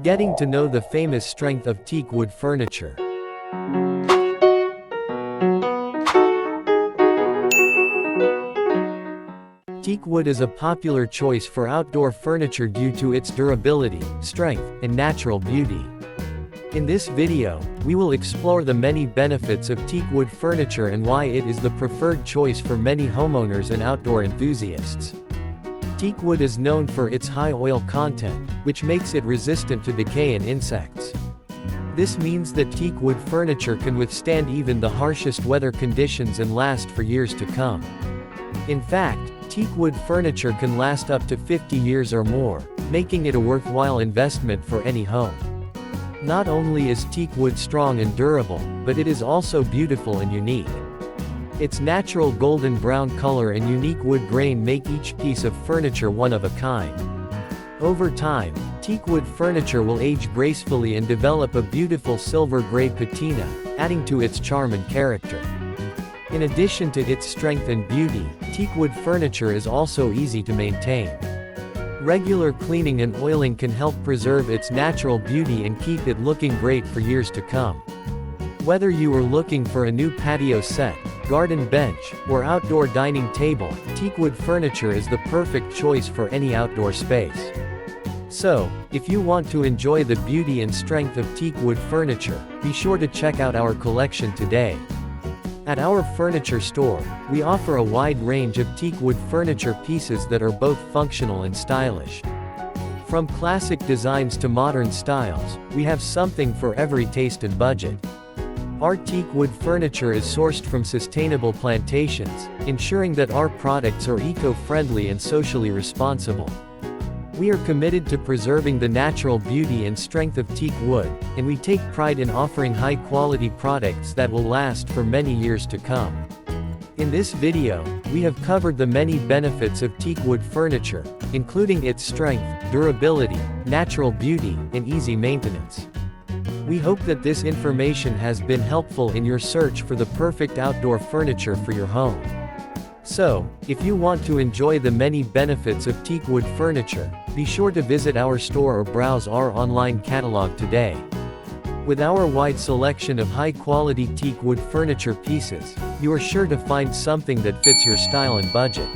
getting to know the famous strength of teak wood furniture. Teak wood is a popular choice for outdoor furniture due to its durability, strength, and natural beauty. In this video, we will explore the many benefits of teak wood furniture and why it is the preferred choice for many homeowners and outdoor enthusiasts. Teak wood is known for its high oil content, which makes it resistant to decay and insects. This means that teak wood furniture can withstand even the harshest weather conditions and last for years to come. In fact, teak wood furniture can last up to 50 years or more, making it a worthwhile investment for any home. Not only is teak wood strong and durable, but it is also beautiful and unique. Its natural golden brown color and unique wood grain make each piece of furniture one of a kind. Over time, teak wood furniture will age gracefully and develop a beautiful silver-gray patina, adding to its charm and character. In addition to its strength and beauty, teak wood furniture is also easy to maintain. Regular cleaning and oiling can help preserve its natural beauty and keep it looking great for years to come. Whether you are looking for a new patio set, garden bench, or outdoor dining table, teak wood furniture is the perfect choice for any outdoor space. So, if you want to enjoy the beauty and strength of teak wood furniture, be sure to check out our collection today. At our furniture store, we offer a wide range of teak wood furniture pieces that are both functional and stylish. From classic designs to modern styles, we have something for every taste and budget. Our teak wood furniture is sourced from sustainable plantations, ensuring that our products are eco-friendly and socially responsible. We are committed to preserving the natural beauty and strength of teak wood, and we take pride in offering high-quality products that will last for many years to come. In this video, we have covered the many benefits of teak wood furniture, including its strength, durability, natural beauty, and easy maintenance. We hope that this information has been helpful in your search for the perfect outdoor furniture for your home. So, if you want to enjoy the many benefits of teak wood furniture, be sure to visit our store or browse our online catalog today. With our wide selection of high-quality teak wood furniture pieces, you are sure to find something that fits your style and budget.